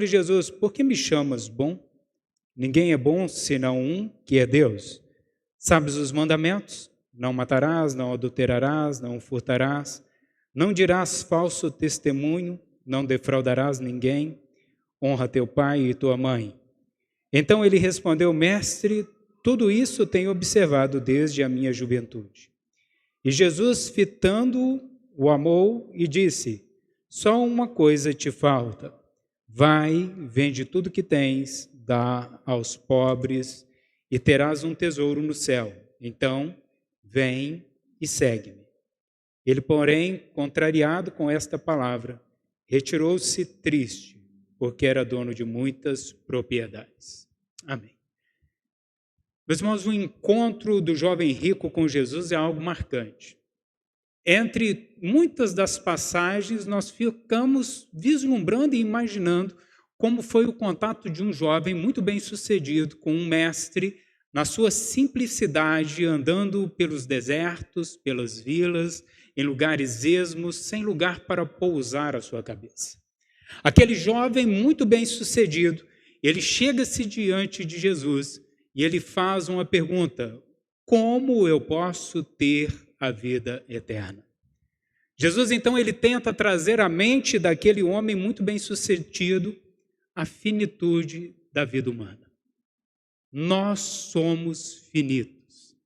Jesus: por que me chamas bom? Ninguém é bom senão um, que é Deus. Sabes os mandamentos? Não matarás, não adulterarás, não furtarás, não dirás falso testemunho, não defraudarás ninguém, honra teu pai e tua mãe. Então ele respondeu: mestre, tudo isso tenho observado desde a minha juventude. E Jesus, fitando-o, o amou e disse: só uma coisa te falta. Vai, vende tudo que tens, dá aos pobres e terás um tesouro no céu. Então, vem e segue-me. Ele, porém, contrariado com esta palavra, retirou-se triste, porque era dono de muitas propriedades. Amém. Meus irmãos, o encontro do jovem rico com Jesus é algo marcante. Entre muitas das passagens, nós ficamos vislumbrando e imaginando como foi o contato de um jovem muito bem-sucedido com um mestre, na sua simplicidade, andando pelos desertos, pelas vilas, em lugares esmos, sem lugar para pousar a sua cabeça. Aquele jovem muito bem-sucedido, ele chega-se diante de Jesus e ele faz uma pergunta: como eu posso ter a vida eterna? Jesus, então, ele tenta trazer à mente daquele homem muito bem-sucedido a finitude da vida humana. Nós somos finitos.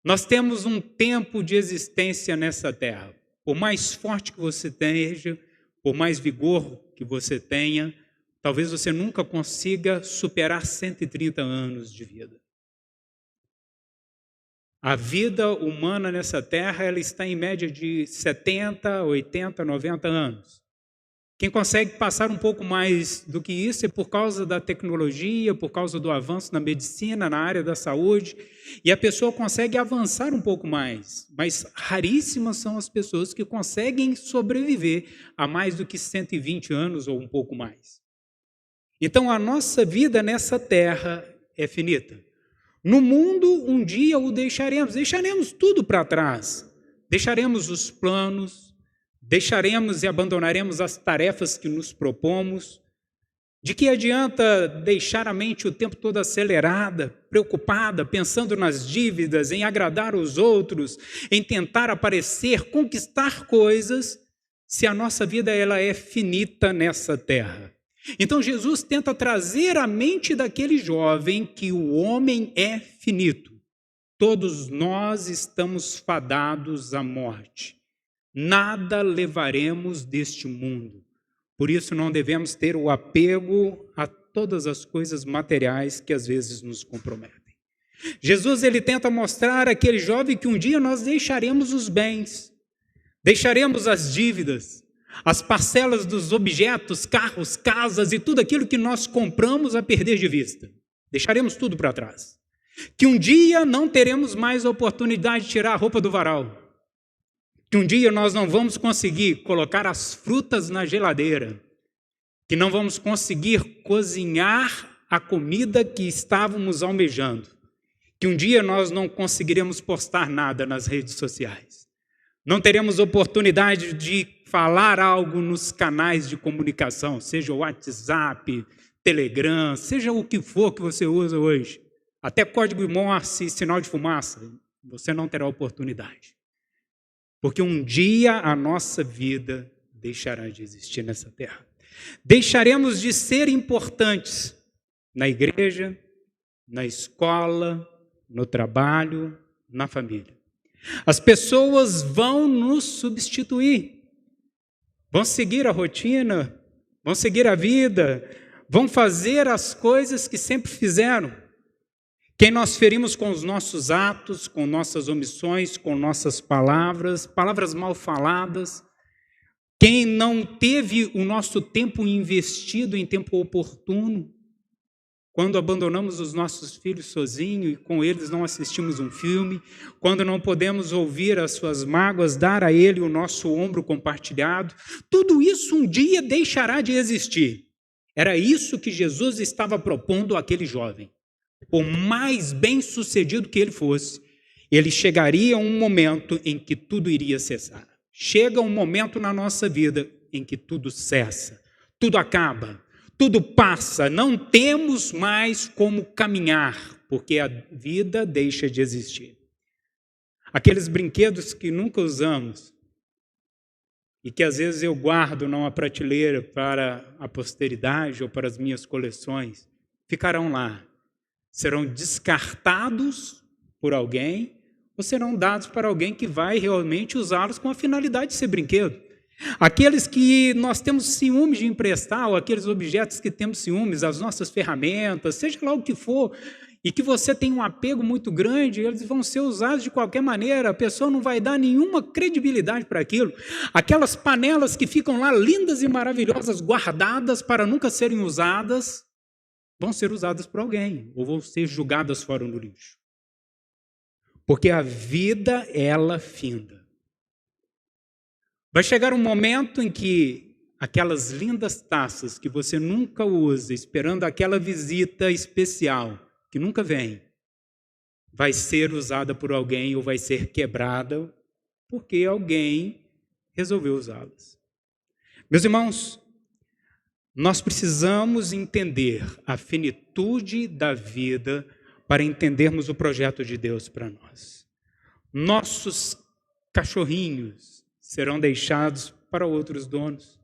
Nós temos um tempo de existência nessa terra. Por mais forte que você esteja, por mais vigor que você tenha, talvez você nunca consiga superar 130 anos de vida. A vida humana nessa terra, ela está em média de 70, 80, 90 anos. Quem consegue passar um pouco mais do que isso é por causa da tecnologia, por causa do avanço na medicina, na área da saúde, e a pessoa consegue avançar um pouco mais, mas raríssimas são as pessoas que conseguem sobreviver a mais do que 120 anos ou um pouco mais. Então, a nossa vida nessa terra é finita. No mundo, um dia o deixaremos tudo para trás, deixaremos os planos, deixaremos e abandonaremos as tarefas que nos propomos. De que adianta deixar a mente o tempo todo acelerada, preocupada, pensando nas dívidas, em agradar os outros, em tentar aparecer, conquistar coisas, se a nossa vida ela é finita nessa terra? Então Jesus tenta trazer à mente daquele jovem que o homem é finito. Todos nós estamos fadados à morte. Nada levaremos deste mundo. Por isso não devemos ter o apego a todas as coisas materiais que às vezes nos comprometem. Jesus ele tenta mostrar àquele jovem que um dia nós deixaremos os bens, deixaremos as dívidas, as parcelas dos objetos, carros, casas e tudo aquilo que nós compramos a perder de vista. Deixaremos tudo para trás. Que um dia não teremos mais a oportunidade de tirar a roupa do varal. Que um dia nós não vamos conseguir colocar as frutas na geladeira. Que não vamos conseguir cozinhar a comida que estávamos almejando. Que um dia nós não conseguiremos postar nada nas redes sociais. Não teremos oportunidade de falar algo nos canais de comunicação, seja o WhatsApp, Telegram, seja o que for que você usa hoje. Até código Morse e sinal de fumaça, você não terá oportunidade. Porque um dia a nossa vida deixará de existir nessa terra. Deixaremos de ser importantes na igreja, na escola, no trabalho, na família. As pessoas vão nos substituir, vão seguir a rotina, vão seguir a vida, vão fazer as coisas que sempre fizeram. Quem nós ferimos com os nossos atos, com nossas omissões, com nossas palavras, palavras mal faladas. Quem não teve o nosso tempo investido em tempo oportuno, quando abandonamos os nossos filhos sozinhos e com eles não assistimos um filme, quando não podemos ouvir as suas mágoas, dar a ele o nosso ombro compartilhado, tudo isso um dia deixará de existir. Era isso que Jesus estava propondo àquele jovem. Por mais bem-sucedido que ele fosse, ele chegaria a um momento em que tudo iria cessar. Chega um momento na nossa vida em que tudo cessa, tudo acaba, tudo passa, não temos mais como caminhar, porque a vida deixa de existir. Aqueles brinquedos que nunca usamos e que às vezes eu guardo numa prateleira para a posteridade ou para as minhas coleções, ficarão lá. Serão descartados por alguém ou serão dados para alguém que vai realmente usá-los com a finalidade de ser brinquedo. Aqueles que nós temos ciúmes de emprestar, ou aqueles objetos que temos ciúmes, as nossas ferramentas, seja lá o que for, e que você tem um apego muito grande, eles vão ser usados de qualquer maneira, a pessoa não vai dar nenhuma credibilidade para aquilo. Aquelas panelas que ficam lá lindas e maravilhosas, guardadas para nunca serem usadas, vão ser usadas por alguém, ou vão ser jogadas fora no lixo. Porque a vida, ela finda. Vai chegar um momento em que aquelas lindas taças que você nunca usa, esperando aquela visita especial, que nunca vem, vai ser usada por alguém ou vai ser quebrada porque alguém resolveu usá-las. Meus irmãos, nós precisamos entender a finitude da vida para entendermos o projeto de Deus para nós. Nossos cachorrinhos serão deixados para outros donos,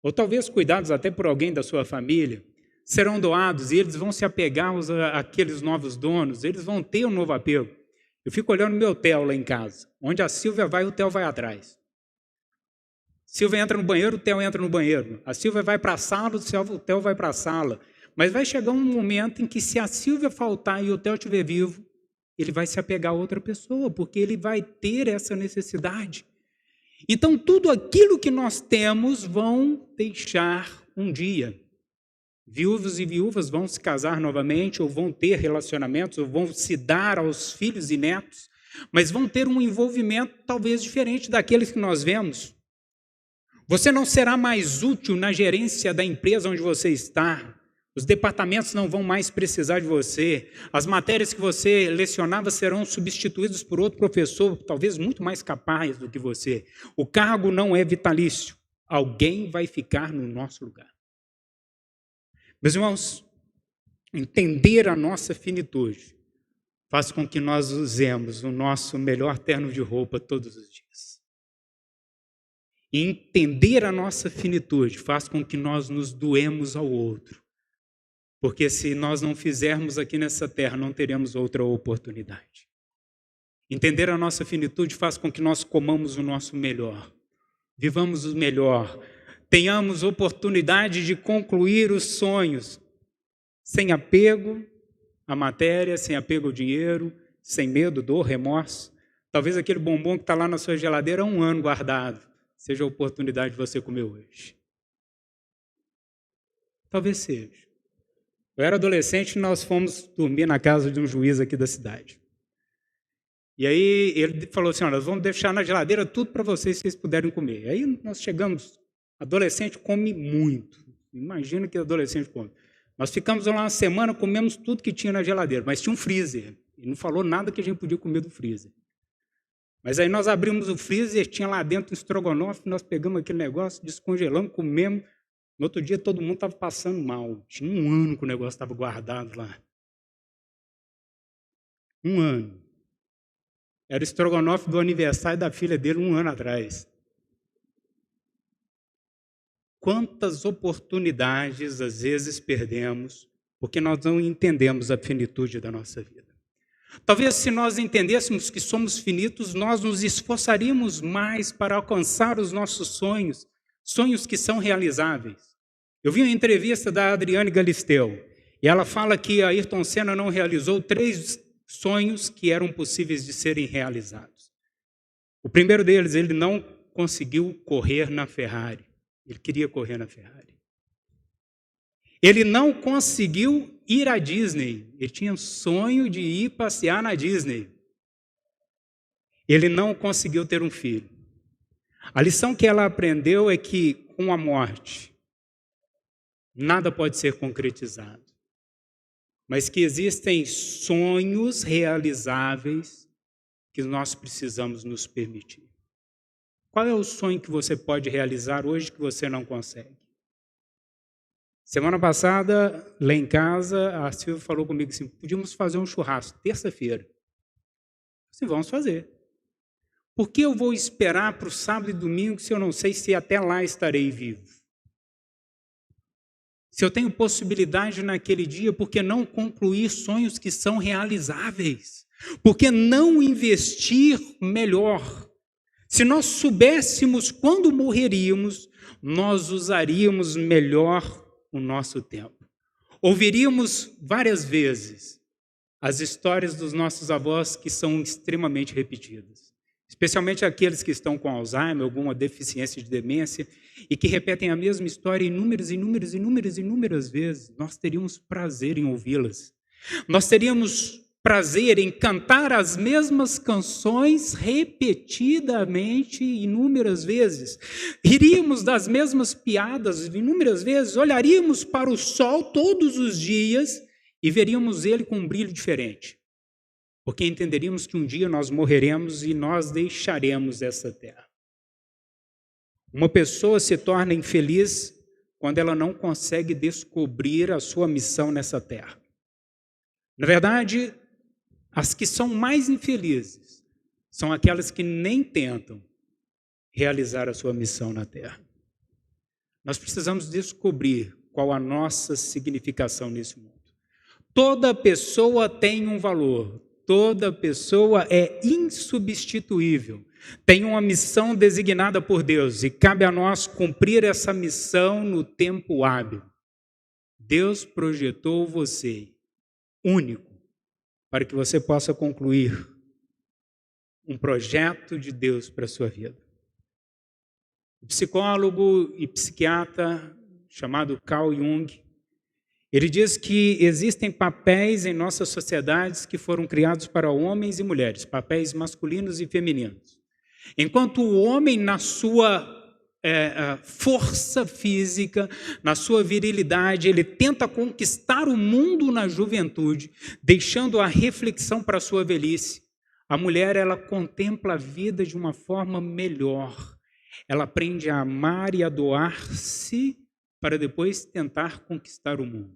ou talvez cuidados até por alguém da sua família, serão doados e eles vão se apegar àqueles novos donos, eles vão ter um novo apego. Eu fico olhando meu Theo lá em casa, onde a Silvia vai, o Theo vai atrás. Silvia entra no banheiro, o Theo entra no banheiro. A Silvia vai para a sala, o Theo vai para a sala. Mas vai chegar um momento em que se a Silvia faltar e o Theo estiver vivo, ele vai se apegar a outra pessoa, porque ele vai ter essa necessidade. Então, tudo aquilo que nós temos vão deixar um dia. Viúvos e viúvas vão se casar novamente, ou vão ter relacionamentos, ou vão se dar aos filhos e netos, mas vão ter um envolvimento talvez diferente daqueles que nós vemos. Você não será mais útil na gerência da empresa onde você está. Os departamentos não vão mais precisar de você. As matérias que você lecionava serão substituídas por outro professor, talvez muito mais capaz do que você. O cargo não é vitalício. Alguém vai ficar no nosso lugar. Meus irmãos, entender a nossa finitude faz com que nós usemos o nosso melhor terno de roupa todos os dias. E entender a nossa finitude faz com que nós nos doemos ao outro. Porque se nós não fizermos aqui nessa terra, não teremos outra oportunidade. Entender a nossa finitude faz com que nós comamos o nosso melhor, vivamos o melhor, tenhamos oportunidade de concluir os sonhos, sem apego à matéria, sem apego ao dinheiro, sem medo, dor, remorso. Talvez aquele bombom que está lá na sua geladeira há 1 ano guardado, seja a oportunidade de você comer hoje. Talvez seja. Eu era adolescente e nós fomos dormir na casa de um juiz aqui da cidade. E aí ele falou assim, olha, nós vamos deixar na geladeira tudo para vocês, se vocês puderem comer. Aí nós chegamos, adolescente come muito. Imagina que adolescente come. Nós ficamos lá uma semana, comemos tudo que tinha na geladeira, mas tinha um freezer. Ele não falou nada que a gente podia comer do freezer. Mas aí nós abrimos o freezer, tinha lá dentro um estrogonofe, nós pegamos aquele negócio, descongelamos, comemos. No outro dia, todo mundo estava passando mal. Tinha 1 ano que o negócio estava guardado lá. 1 ano. Era o estrogonofe do aniversário da filha dele 1 ano atrás. Quantas oportunidades, às vezes, perdemos porque nós não entendemos a finitude da nossa vida. Talvez, se nós entendêssemos que somos finitos, nós nos esforçaríamos mais para alcançar os nossos sonhos, sonhos que são realizáveis. Eu vi uma entrevista da Adriane Galisteu, e ela fala que a Ayrton Senna não realizou 3 sonhos que eram possíveis de serem realizados. O primeiro deles, ele não conseguiu correr na Ferrari. Ele queria correr na Ferrari. Ele não conseguiu ir à Disney. Ele tinha um sonho de ir passear na Disney. Ele não conseguiu ter um filho. A lição que ela aprendeu é que, com a morte, nada pode ser concretizado, mas que existem sonhos realizáveis que nós precisamos nos permitir. Qual é o sonho que você pode realizar hoje que você não consegue? Semana passada, lá em casa, a Silvia falou comigo assim, podíamos fazer um churrasco, terça-feira. Assim, vamos fazer. Por que eu vou esperar para o sábado e domingo se eu não sei se até lá estarei vivo? Se eu tenho possibilidade naquele dia, por que não concluir sonhos que são realizáveis? Por que não investir melhor? Se nós soubéssemos quando morreríamos, nós usaríamos melhor o nosso tempo. Ouviríamos várias vezes as histórias dos nossos avós que são extremamente repetidas, especialmente aqueles que estão com Alzheimer, alguma deficiência de demência, e que repetem a mesma história inúmeras vezes. Nós teríamos prazer em ouvi-las. Nós teríamos prazer em cantar as mesmas canções repetidamente inúmeras vezes. Riríamos das mesmas piadas inúmeras vezes, olharíamos para o sol todos os dias e veríamos ele com um brilho diferente. Porque entenderíamos que um dia nós morreremos e nós deixaremos essa terra. Uma pessoa se torna infeliz quando ela não consegue descobrir a sua missão nessa terra. Na verdade, as que são mais infelizes são aquelas que nem tentam realizar a sua missão na terra. Nós precisamos descobrir qual a nossa significação nesse mundo. Toda pessoa tem um valor. Toda pessoa é insubstituível, tem uma missão designada por Deus e cabe a nós cumprir essa missão no tempo hábil. Deus projetou você, único, para que você possa concluir um projeto de Deus para a sua vida. O psicólogo e psiquiatra chamado Carl Jung, ele diz que existem papéis em nossas sociedades que foram criados para homens e mulheres, papéis masculinos e femininos. Enquanto o homem, na sua força física, na sua virilidade, ele tenta conquistar o mundo na juventude, deixando a reflexão para a sua velhice. A mulher, ela contempla a vida de uma forma melhor. Ela aprende a amar e a doar-se para depois tentar conquistar o mundo.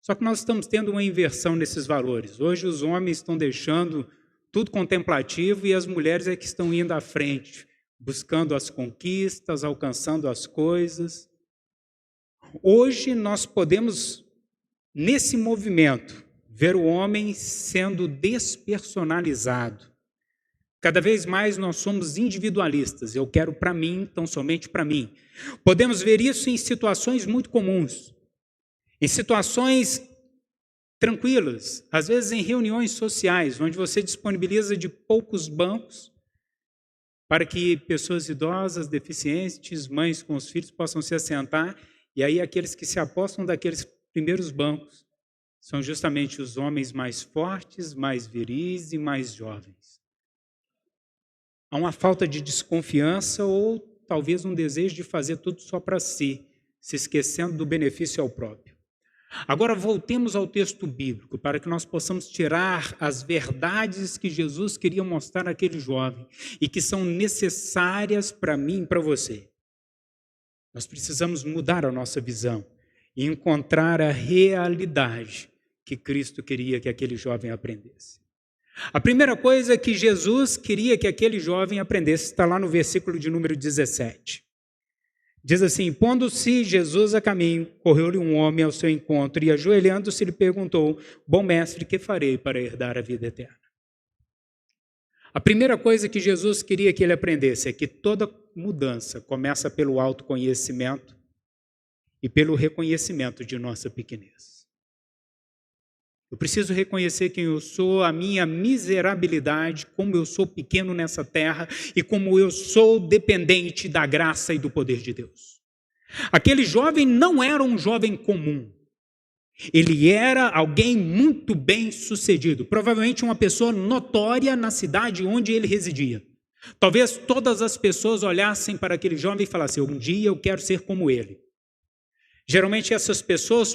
Só que nós estamos tendo uma inversão nesses valores. Hoje os homens estão deixando tudo contemplativo e as mulheres é que estão indo à frente, buscando as conquistas, alcançando as coisas. Hoje nós podemos, nesse movimento, ver o homem sendo despersonalizado. Cada vez mais nós somos individualistas. Eu quero para mim, tão somente para mim. Podemos ver isso em situações muito comuns. Em situações tranquilas, às vezes em reuniões sociais, onde você disponibiliza de poucos bancos para que pessoas idosas, deficientes, mães com os filhos possam se assentar, e aí aqueles que se apostam daqueles primeiros bancos são justamente os homens mais fortes, mais viris e mais jovens. Há uma falta de desconfiança ou talvez um desejo de fazer tudo só para si, se esquecendo do benefício ao próprio. Agora voltemos ao texto bíblico para que nós possamos tirar as verdades que Jesus queria mostrar àquele jovem e que são necessárias para mim e para você. Nós precisamos mudar a nossa visão e encontrar a realidade que Cristo queria que aquele jovem aprendesse. A primeira coisa que Jesus queria que aquele jovem aprendesse está lá no versículo de número 17. Diz assim: pondo-se Jesus a caminho, correu-lhe um homem ao seu encontro e, ajoelhando-se, lhe perguntou: bom mestre, que farei para herdar a vida eterna? A primeira coisa que Jesus queria que ele aprendesse é que toda mudança começa pelo autoconhecimento e pelo reconhecimento de nossa pequenez. Eu preciso reconhecer quem eu sou, a minha miserabilidade, como eu sou pequeno nessa terra e como eu sou dependente da graça e do poder de Deus. Aquele jovem não era um jovem comum. Ele era alguém muito bem sucedido, provavelmente uma pessoa notória na cidade onde ele residia. Talvez todas as pessoas olhassem para aquele jovem e falassem: um dia eu quero ser como ele. Geralmente essas pessoas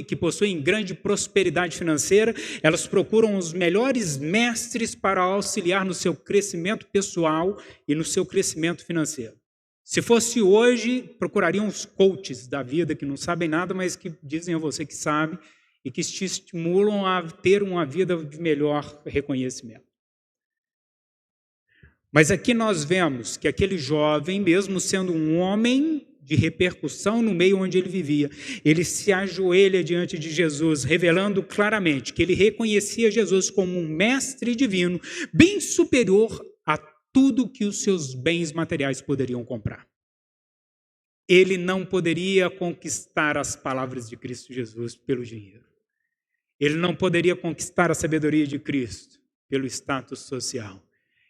que possuem grande prosperidade financeira, elas procuram os melhores mestres para auxiliar no seu crescimento pessoal e no seu crescimento financeiro. Se fosse hoje, procurariam os coaches da vida que não sabem nada, mas que dizem a você que sabe e que te estimulam a ter uma vida de melhor reconhecimento. Mas aqui nós vemos que aquele jovem, mesmo sendo um homem de repercussão no meio onde ele vivia, ele se ajoelha diante de Jesus, revelando claramente que ele reconhecia Jesus como um mestre divino, bem superior a tudo que os seus bens materiais poderiam comprar. Ele não poderia conquistar as palavras de Cristo Jesus pelo dinheiro. Ele não poderia conquistar a sabedoria de Cristo pelo status social.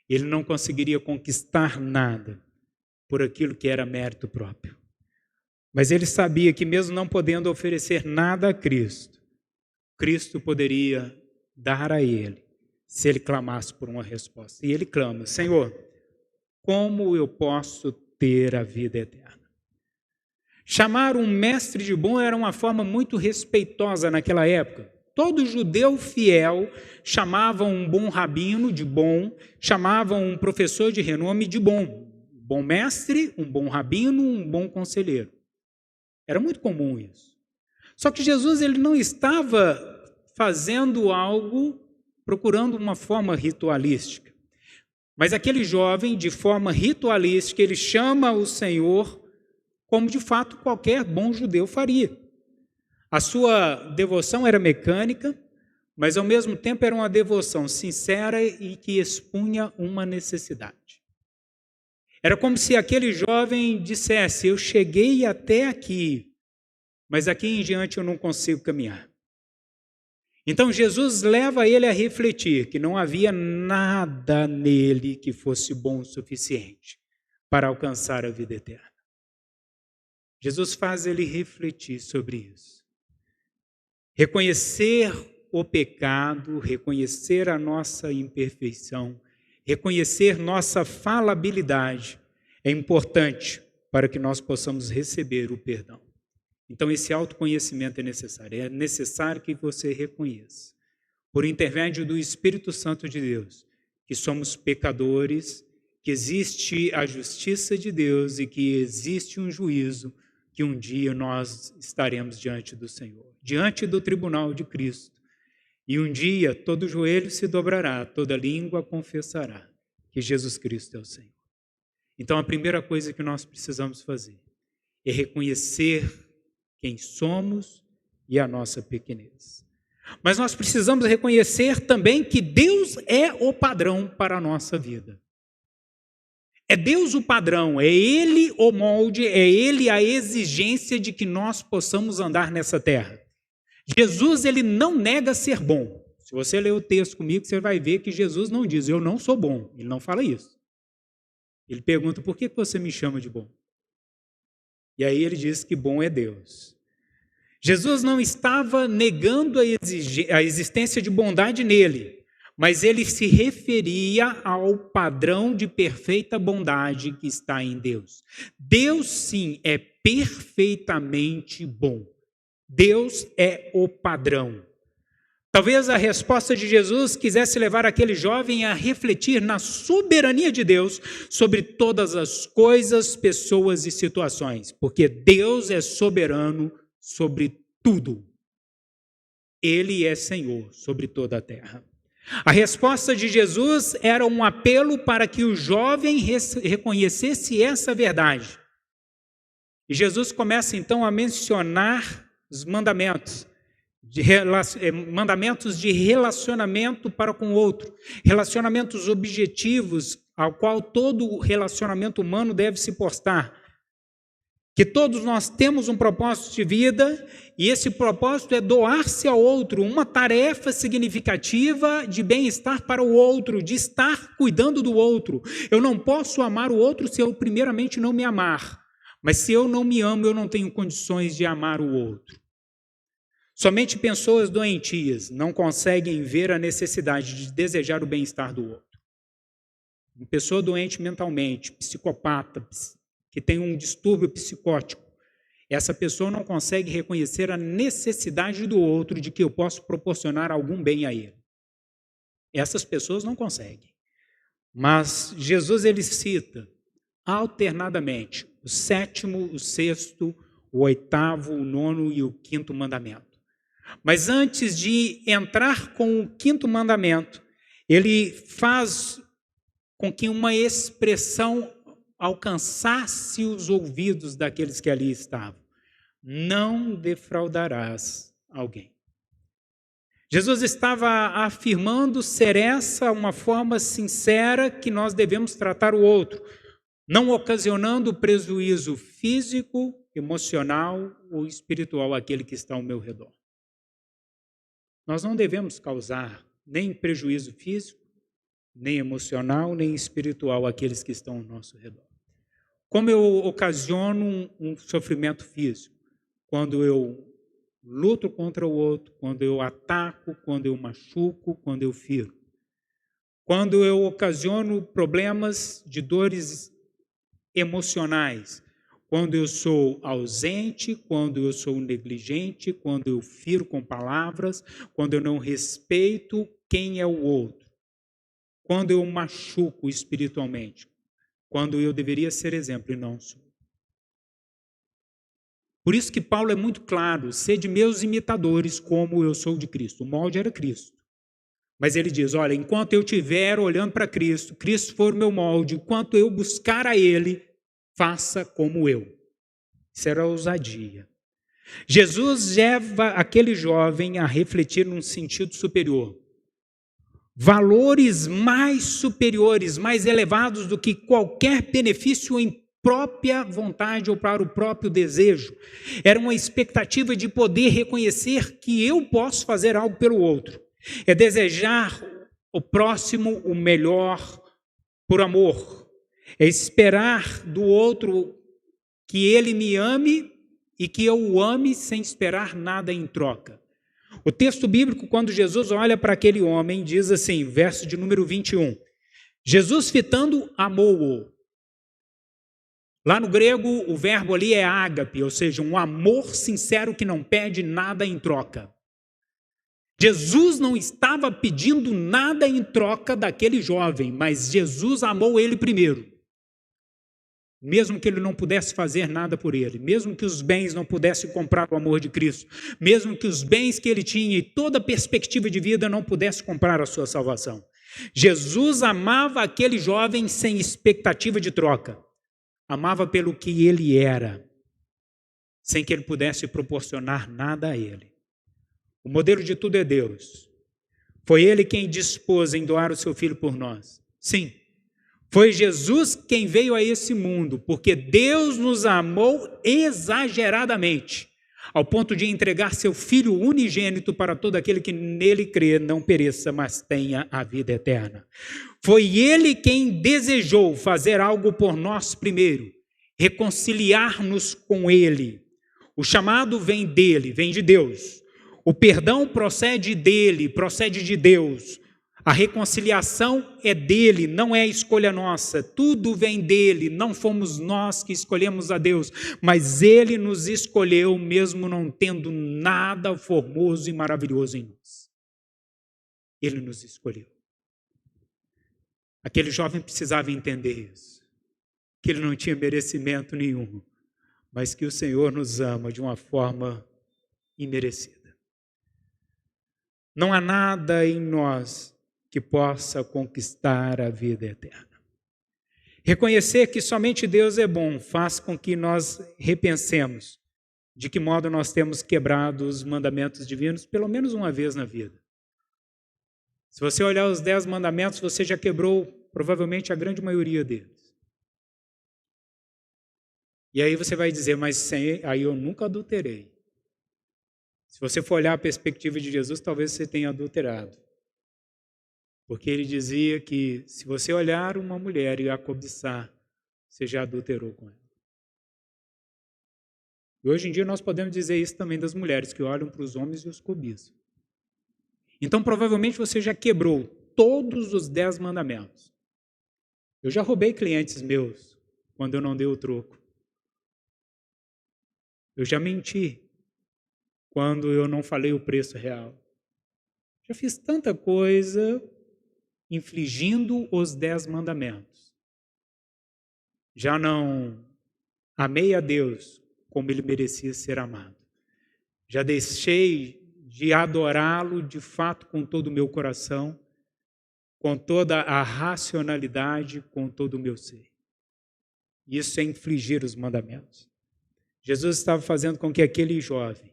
Ele não conseguiria conquistar nada por aquilo que era mérito próprio. Mas ele sabia que mesmo não podendo oferecer nada a Cristo, Cristo poderia dar a ele, se ele clamasse por uma resposta. E ele clama: Senhor, como eu posso ter a vida eterna? Chamar um mestre de bom era uma forma muito respeitosa naquela época. Todo judeu fiel chamava um bom rabino de bom, chamava um professor de renome de bom. Um bom mestre, um bom rabino, um bom conselheiro. Era muito comum isso. Só que Jesus ele não estava fazendo algo, procurando uma forma ritualística. Mas aquele jovem, de forma ritualística, ele chama o Senhor como de fato qualquer bom judeu faria. A sua devoção era mecânica, mas ao mesmo tempo era uma devoção sincera e que expunha uma necessidade. Era como se aquele jovem dissesse: eu cheguei até aqui, mas aqui em diante eu não consigo caminhar. Então Jesus leva ele a refletir que não havia nada nele que fosse bom o suficiente para alcançar a vida eterna. Jesus faz ele refletir sobre isso. Reconhecer o pecado, reconhecer a nossa imperfeição, reconhecer nossa falabilidade é importante para que nós possamos receber o perdão. Então esse autoconhecimento é necessário que você reconheça, por intermédio do Espírito Santo de Deus, que somos pecadores, que existe a justiça de Deus e que existe um juízo, que um dia nós estaremos diante do Senhor, diante do tribunal de Cristo. E um dia todo joelho se dobrará, toda língua confessará que Jesus Cristo é o Senhor. Então a primeira coisa que nós precisamos fazer é reconhecer quem somos e a nossa pequenez. Mas nós precisamos reconhecer também que Deus é o padrão para a nossa vida. É Deus o padrão, é Ele o molde, é Ele a exigência de que nós possamos andar nessa terra. Jesus, ele não nega ser bom. Se você ler o texto comigo, você vai ver que Jesus não diz: eu não sou bom. Ele não fala isso. Ele pergunta: por que você me chama de bom? E aí ele diz que bom é Deus. Jesus não estava negando a existência de bondade nele, mas ele se referia ao padrão de perfeita bondade que está em Deus. Deus, sim, é perfeitamente bom. Deus é o padrão. Talvez a resposta de Jesus quisesse levar aquele jovem a refletir na soberania de Deus sobre todas as coisas, pessoas e situações, porque Deus é soberano sobre tudo. Ele é Senhor sobre toda a terra. A resposta de Jesus era um apelo para que o jovem reconhecesse essa verdade. E Jesus começa então a mencionar os mandamentos de relacionamento para com o outro, relacionamentos objetivos ao qual todo relacionamento humano deve se postar. Que todos nós temos um propósito de vida e esse propósito é doar-se ao outro, uma tarefa significativa de bem-estar para o outro, de estar cuidando do outro. Eu não posso amar o outro se eu primeiramente não me amar, mas se eu não me amo, eu não tenho condições de amar o outro. Somente pessoas doentias não conseguem ver a necessidade de desejar o bem-estar do outro. Uma pessoa doente mentalmente, psicopata, que tem um distúrbio psicótico, essa pessoa não consegue reconhecer a necessidade do outro de que eu posso proporcionar algum bem a ele. Essas pessoas não conseguem. Mas Jesus ele cita alternadamente o sétimo, o sexto, o oitavo, o nono e o quinto mandamento. Mas antes de entrar com o quinto mandamento, ele faz com que uma expressão alcançasse os ouvidos daqueles que ali estavam. Não defraudarás alguém. Jesus estava afirmando ser essa uma forma sincera que nós devemos tratar o outro, não ocasionando prejuízo físico, emocional ou espiritual àquele que está ao meu redor. Nós não devemos causar nem prejuízo físico, nem emocional, nem espiritual àqueles que estão ao nosso redor. Como eu ocasiono um sofrimento físico? Quando eu luto contra o outro, quando eu ataco, quando eu machuco, quando eu firo. Quando eu ocasiono problemas de dores emocionais, quando eu sou ausente, quando eu sou negligente, quando eu firo com palavras, quando eu não respeito quem é o outro, quando eu machuco espiritualmente, quando eu deveria ser exemplo e não sou. Por isso que Paulo é muito claro, sede meus imitadores como eu sou de Cristo. O molde era Cristo. Mas ele diz, olha, enquanto eu estiver olhando para Cristo, Cristo for o meu molde, enquanto eu buscar a Ele, faça como eu. Isso era ousadia. Jesus leva aquele jovem a refletir num sentido superior. Valores mais superiores, mais elevados do que qualquer benefício em própria vontade ou para o próprio desejo. Era uma expectativa de poder reconhecer que eu posso fazer algo pelo outro. É desejar o próximo o melhor por amor. É esperar do outro que ele me ame e que eu o ame sem esperar nada em troca. O texto bíblico, quando Jesus olha para aquele homem, diz assim, verso de número 21. Jesus fitando, amou-o. Lá no grego, o verbo ali é ágape, ou seja, um amor sincero que não pede nada em troca. Jesus não estava pedindo nada em troca daquele jovem, mas Jesus amou ele primeiro. Mesmo que ele não pudesse fazer nada por ele, mesmo que os bens não pudessem comprar o amor de Cristo, mesmo que os bens que ele tinha e toda a perspectiva de vida não pudesse comprar a sua salvação. Jesus amava aquele jovem sem expectativa de troca. Amava pelo que ele era, sem que ele pudesse proporcionar nada a ele. O modelo de tudo é Deus. Foi Ele quem dispôs em doar o seu Filho por nós. Sim, foi Jesus quem veio a esse mundo, porque Deus nos amou exageradamente, ao ponto de entregar seu Filho unigênito para todo aquele que nele crê, não pereça, mas tenha a vida eterna. Foi Ele quem desejou fazer algo por nós primeiro, reconciliar-nos com Ele. O chamado vem dele, vem de Deus. O perdão procede dele, procede de Deus. A reconciliação é dele, não é escolha nossa. Tudo vem dele, não fomos nós que escolhemos a Deus, mas ele nos escolheu mesmo não tendo nada formoso e maravilhoso em nós. Ele nos escolheu. Aquele jovem precisava entender isso, que ele não tinha merecimento nenhum, mas que o Senhor nos ama de uma forma imerecida. Não há nada em nós que possa conquistar a vida eterna. Reconhecer que somente Deus é bom faz com que nós repensemos de que modo nós temos quebrado os mandamentos divinos pelo menos uma vez na vida. Se você olhar os 10 mandamentos, você já quebrou provavelmente a grande maioria deles. E aí você vai dizer, mas aí eu nunca adulterei. Se você for olhar a perspectiva de Jesus, talvez você tenha adulterado. Porque ele dizia que se você olhar uma mulher e a cobiçar, você já adulterou com ela. E hoje em dia nós podemos dizer isso também das mulheres, que olham para os homens e os cobiçam. Então provavelmente você já quebrou todos os 10 mandamentos. Eu já roubei clientes meus quando eu não dei o troco. Eu já menti quando eu não falei o preço real. Já fiz tanta coisa infligindo os 10 mandamentos. Já não amei a Deus como Ele merecia ser amado. Já deixei de adorá-lo de fato com todo o meu coração, com toda a racionalidade, com todo o meu ser. Isso é infligir os mandamentos. Jesus estava fazendo com que aquele jovem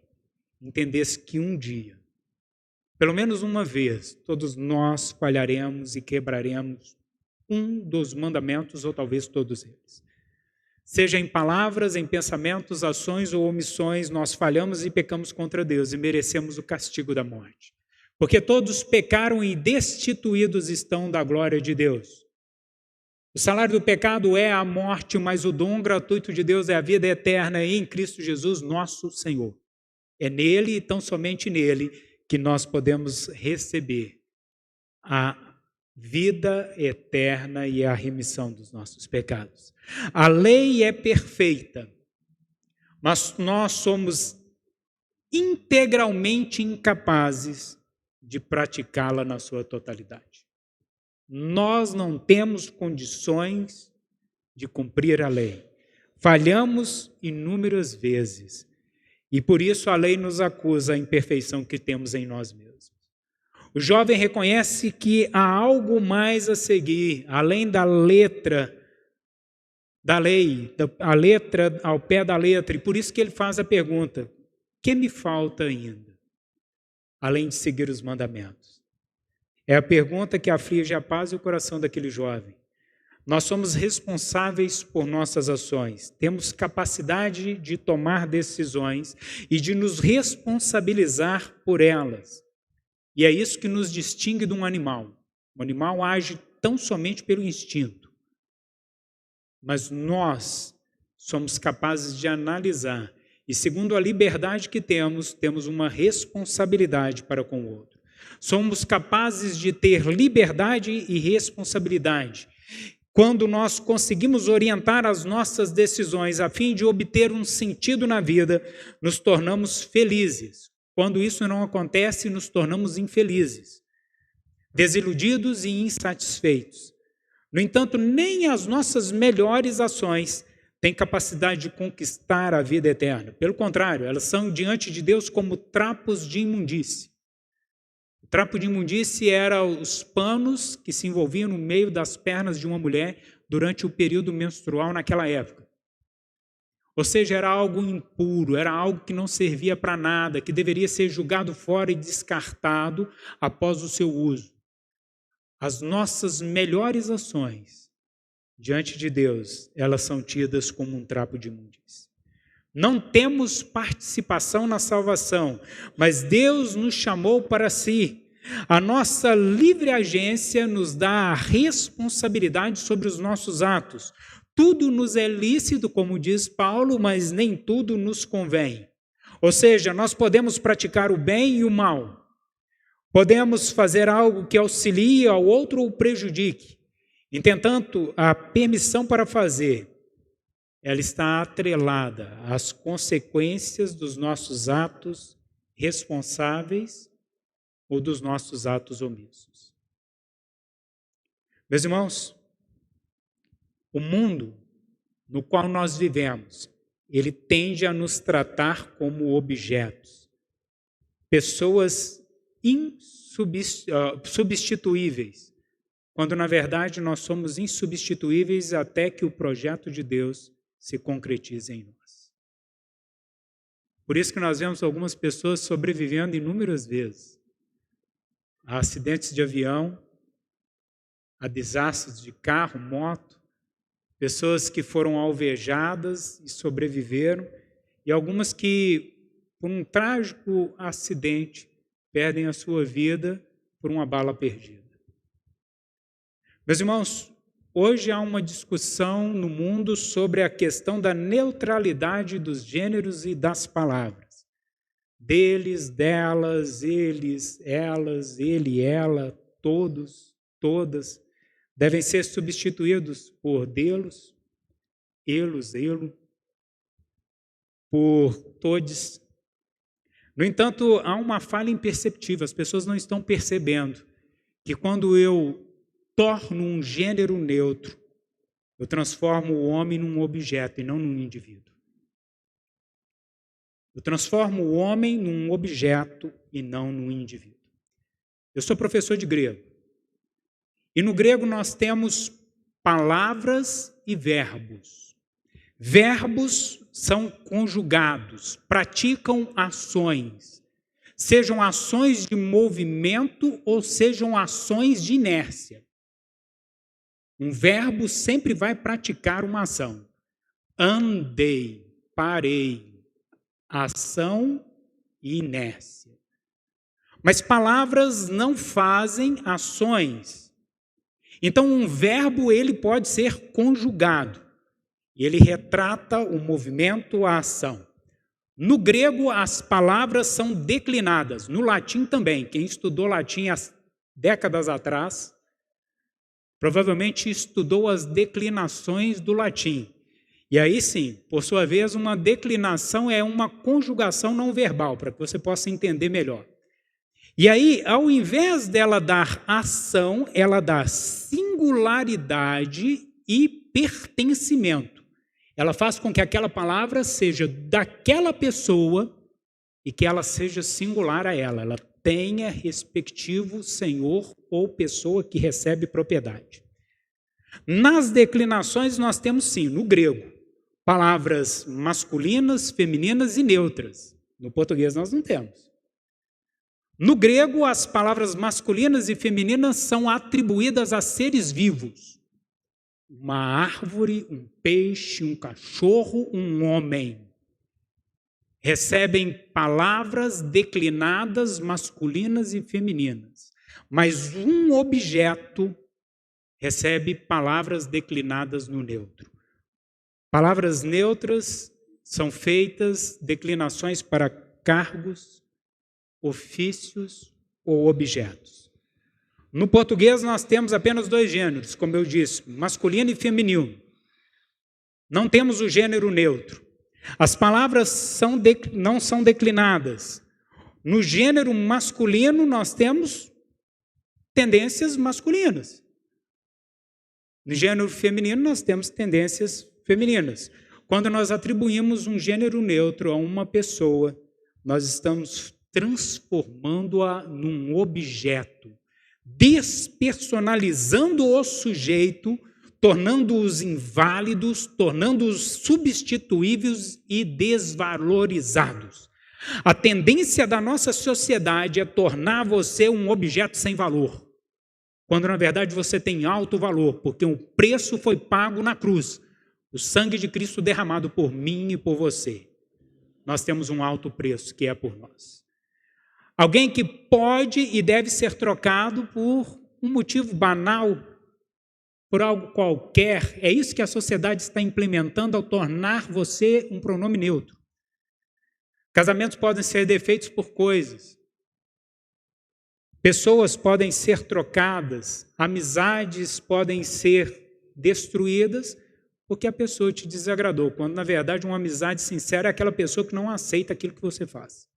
entendesse que um dia, pelo menos uma vez, todos nós falharemos e quebraremos um dos mandamentos, ou talvez todos eles. Seja em palavras, em pensamentos, ações ou omissões, nós falhamos e pecamos contra Deus e merecemos o castigo da morte. Porque todos pecaram e destituídos estão da glória de Deus. O salário do pecado é a morte, mas o dom gratuito de Deus é a vida eterna em Cristo Jesus, nosso Senhor. É nele e tão somente nele que nós podemos receber a vida eterna e a remissão dos nossos pecados. A lei é perfeita, mas nós somos integralmente incapazes de praticá-la na sua totalidade. Nós não temos condições de cumprir a lei. Falhamos inúmeras vezes e por isso a lei nos acusa a imperfeição que temos em nós mesmos. O jovem reconhece que há algo mais a seguir, além da letra da lei, a letra ao pé da letra, e por isso que ele faz a pergunta: o que me falta ainda, além de seguir os mandamentos? É a pergunta que aflige a paz e o coração daquele jovem. Nós somos responsáveis por nossas ações, temos capacidade de tomar decisões e de nos responsabilizar por elas. E é isso que nos distingue de um animal. O animal age tão somente pelo instinto. Mas nós somos capazes de analisar. E segundo a liberdade que temos, temos uma responsabilidade para com o outro. Somos capazes de ter liberdade e responsabilidade. Quando nós conseguimos orientar as nossas decisões a fim de obter um sentido na vida, nos tornamos felizes. Quando isso não acontece, nos tornamos infelizes, desiludidos e insatisfeitos. No entanto, nem as nossas melhores ações têm capacidade de conquistar a vida eterna. Pelo contrário, elas são diante de Deus como trapos de imundície. O trapo de imundície era os panos que se envolviam no meio das pernas de uma mulher durante o período menstrual naquela época. Ou seja, era algo impuro, era algo que não servia para nada, que deveria ser jogado fora e descartado após o seu uso. As nossas melhores ações diante de Deus, elas são tidas como um trapo de imundície. Não temos participação na salvação, mas Deus nos chamou para si. A nossa livre agência nos dá a responsabilidade sobre os nossos atos. Tudo nos é lícito, como diz Paulo, mas nem tudo nos convém. Ou seja, nós podemos praticar o bem e o mal. Podemos fazer algo que auxilie ao outro ou prejudique. Entretanto, a permissão para fazer, ela está atrelada às consequências dos nossos atos responsáveis ou dos nossos atos omissos. Meus irmãos, o mundo no qual nós vivemos, ele tende a nos tratar como objetos, pessoas substituíveis, quando na verdade nós somos insubstituíveis até que o projeto de Deus se concretize em nós. Por isso que nós vemos algumas pessoas sobrevivendo inúmeras vezes a acidentes de avião, a desastres de carro, moto, pessoas que foram alvejadas e sobreviveram, e algumas que, por um trágico acidente, perdem a sua vida por uma bala perdida. Meus irmãos, hoje há uma discussão no mundo sobre a questão da neutralidade dos gêneros e das palavras. Deles, delas, eles, elas, ele, ela, todos, todas, devem ser substituídos por delos, elos, elo, por todes. No entanto, há uma falha imperceptível, as pessoas não estão percebendo que quando eu torno um gênero neutro, Eu transformo o homem num objeto e não num indivíduo. Eu transformo o homem num objeto e não num indivíduo. Eu sou professor de grego. E no grego nós temos palavras e verbos. Verbos são conjugados, praticam ações. Sejam ações de movimento ou sejam ações de inércia. Um verbo sempre vai praticar uma ação. Andei, parei, ação e inércia. Mas palavras não fazem ações. Então, um verbo ele pode ser conjugado. Ele retrata o movimento, a ação. No grego, as palavras são declinadas. No latim também. Quem estudou latim há décadas atrás, provavelmente estudou as declinações do latim. E aí sim, por sua vez, uma declinação é uma conjugação não verbal, para que você possa entender melhor. E aí, ao invés dela dar ação, ela dá singularidade e pertencimento. Ela faz com que aquela palavra seja daquela pessoa e que ela seja singular a ela. Ela tenha respectivo senhor ou pessoa que recebe propriedade. Nas declinações nós temos sim, no grego, palavras masculinas, femininas e neutras. No português nós não temos. No grego, as palavras masculinas e femininas são atribuídas a seres vivos. Uma árvore, um peixe, um cachorro, um homem. Recebem palavras declinadas masculinas e femininas. Mas um objeto recebe palavras declinadas no neutro. Palavras neutras são feitas declinações para cargos, ofícios ou objetos. No português nós temos apenas dois gêneros, como eu disse, masculino e feminino. Não temos o gênero neutro. As palavras não são declinadas. No gênero masculino nós temos tendências masculinas. No gênero feminino nós temos tendências femininas. Quando nós atribuímos um gênero neutro a uma pessoa, nós estamos transformando-a num objeto, despersonalizando o sujeito, tornando-os inválidos, tornando-os substituíveis e desvalorizados. A tendência da nossa sociedade é tornar você um objeto sem valor, quando na verdade você tem alto valor, porque o preço foi pago na cruz, o sangue de Cristo derramado por mim e por você. Nós temos um alto preço que é por nós. Alguém que pode e deve ser trocado por um motivo banal, por algo qualquer. É isso que a sociedade está implementando ao tornar você um pronome neutro. Casamentos podem ser defeitos por coisas. Pessoas podem ser trocadas. Amizades podem ser destruídas porque a pessoa te desagradou. Quando, na verdade, uma amizade sincera é aquela pessoa que não aceita aquilo que você faz.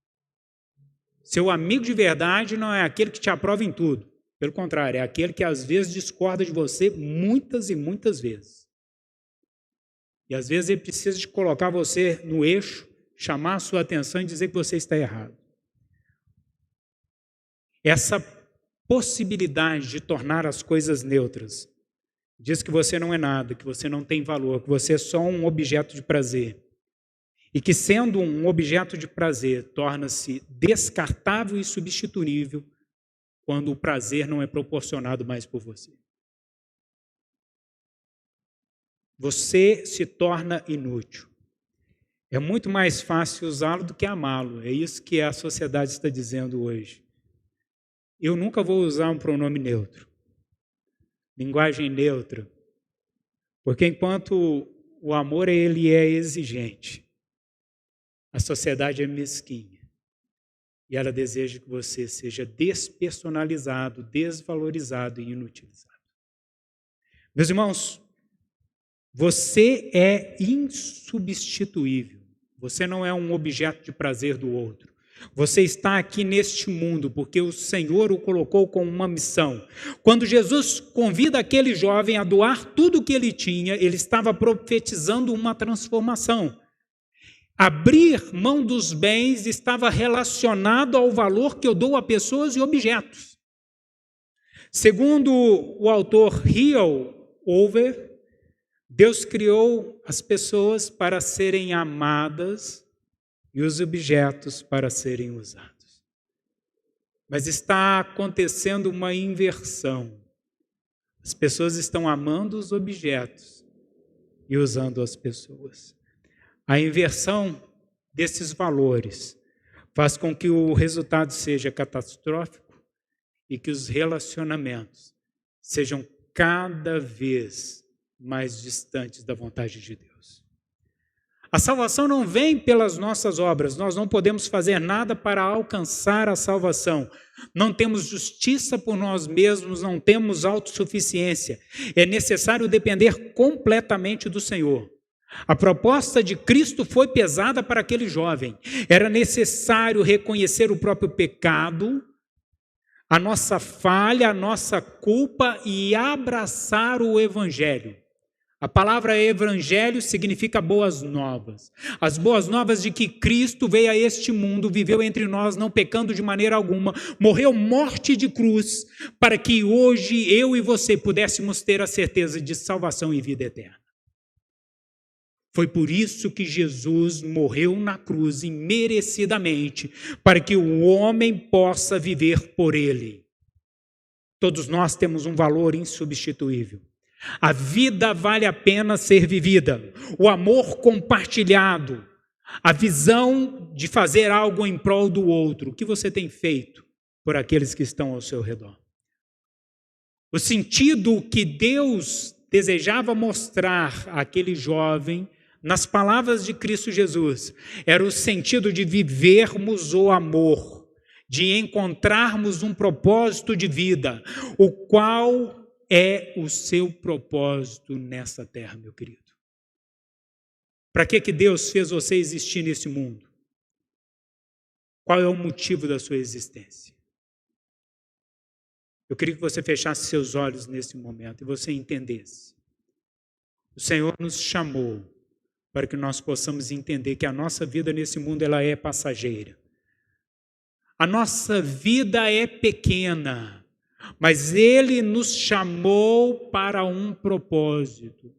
Seu amigo de verdade não é aquele que te aprova em tudo. Pelo contrário, é aquele que às vezes discorda de você muitas e muitas vezes. E às vezes ele precisa de colocar você no eixo, chamar a sua atenção e dizer que você está errado. Essa possibilidade de tornar as coisas neutras diz que você não é nada, que você não tem valor, que você é só um objeto de prazer. E que, sendo um objeto de prazer, torna-se descartável e substituível quando o prazer não é proporcionado mais por você. Você se torna inútil. É muito mais fácil usá-lo do que amá-lo. É isso que a sociedade está dizendo hoje. Eu nunca vou usar um pronome neutro. Linguagem neutra. Porque enquanto o amor ele é exigente, a sociedade é mesquinha. E ela deseja que você seja despersonalizado, desvalorizado e inutilizado. Meus irmãos, você é insubstituível. Você não é um objeto de prazer do outro. Você está aqui neste mundo porque o Senhor o colocou com uma missão. Quando Jesus convida aquele jovem a doar tudo o que ele tinha, ele estava profetizando uma transformação. Abrir mão dos bens estava relacionado ao valor que eu dou a pessoas e objetos. Segundo o autor Hillel Over, Deus criou as pessoas para serem amadas e os objetos para serem usados. Mas está acontecendo uma inversão. As pessoas estão amando os objetos e usando as pessoas. A inversão desses valores faz com que o resultado seja catastrófico e que os relacionamentos sejam cada vez mais distantes da vontade de Deus. A salvação não vem pelas nossas obras, nós não podemos fazer nada para alcançar a salvação. Não temos justiça por nós mesmos, não temos autossuficiência. É necessário depender completamente do Senhor. A proposta de Cristo foi pesada para aquele jovem. Era necessário reconhecer o próprio pecado, a nossa falha, a nossa culpa e abraçar o Evangelho. A palavra evangelho significa boas novas. As boas novas de que Cristo veio a este mundo, viveu entre nós, não pecando de maneira alguma, morreu morte de cruz, para que hoje eu e você pudéssemos ter a certeza de salvação e vida eterna. Foi por isso que Jesus morreu na cruz imerecidamente, para que o homem possa viver por ele. Todos nós temos um valor insubstituível. A vida vale a pena ser vivida. O amor compartilhado, a visão de fazer algo em prol do outro. O que você tem feito por aqueles que estão ao seu redor? O sentido que Deus desejava mostrar àquele jovem, nas palavras de Cristo Jesus, era o sentido de vivermos o amor, de encontrarmos um propósito de vida, o qual é o seu propósito nessa terra, meu querido. Para que Deus fez você existir nesse mundo? Qual é o motivo da sua existência? Eu queria que você fechasse seus olhos nesse momento e você entendesse. O Senhor nos chamou para que nós possamos entender que a nossa vida nesse mundo ela é passageira. A nossa vida é pequena, mas Ele nos chamou para um propósito.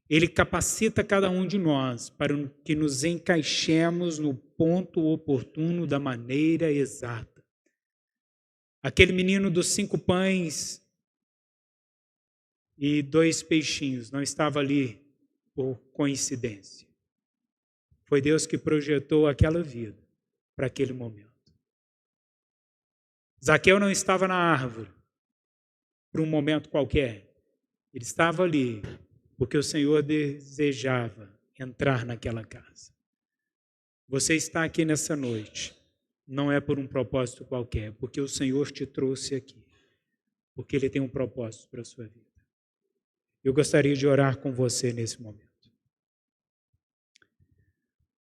Ele capacita cada um de nós para que nos encaixemos no ponto oportuno da maneira exata. Aquele menino dos 5 pães e 2 peixinhos não estava ali por coincidência. Foi Deus que projetou aquela vida para aquele momento. Zaqueu não estava na árvore para um momento qualquer. Ele estava ali porque o Senhor desejava entrar naquela casa. Você está aqui nessa noite, não é por um propósito qualquer, porque o Senhor te trouxe aqui, porque Ele tem um propósito para a sua vida. Eu gostaria de orar com você nesse momento.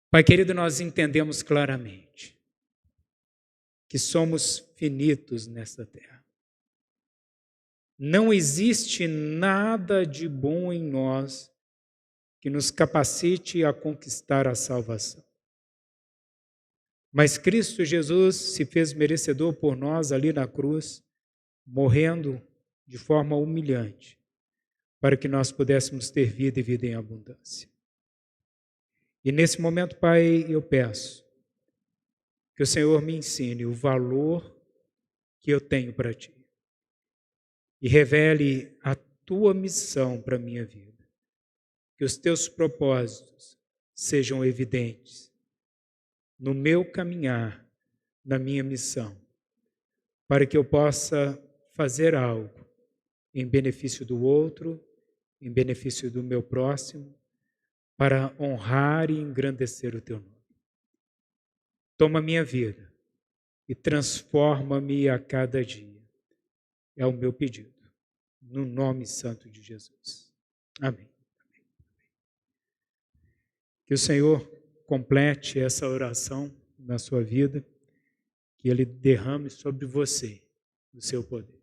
Pai querido, nós entendemos claramente que somos finitos nesta terra. Não existe nada de bom em nós que nos capacite a conquistar a salvação. Mas Cristo Jesus se fez merecedor por nós ali na cruz, morrendo de forma humilhante, para que nós pudéssemos ter vida e vida em abundância. E nesse momento, Pai, eu peço que o Senhor me ensine o valor que eu tenho para Ti e revele a Tua missão para a minha vida. Que os Teus propósitos sejam evidentes no meu caminhar, na minha missão, para que eu possa fazer algo em benefício do outro, em benefício do meu próximo, para honrar e engrandecer o Teu nome. Toma minha vida e transforma-me a cada dia. É o meu pedido, no nome santo de Jesus. Amém. Que o Senhor complete essa oração na sua vida, que Ele derrame sobre você o seu poder.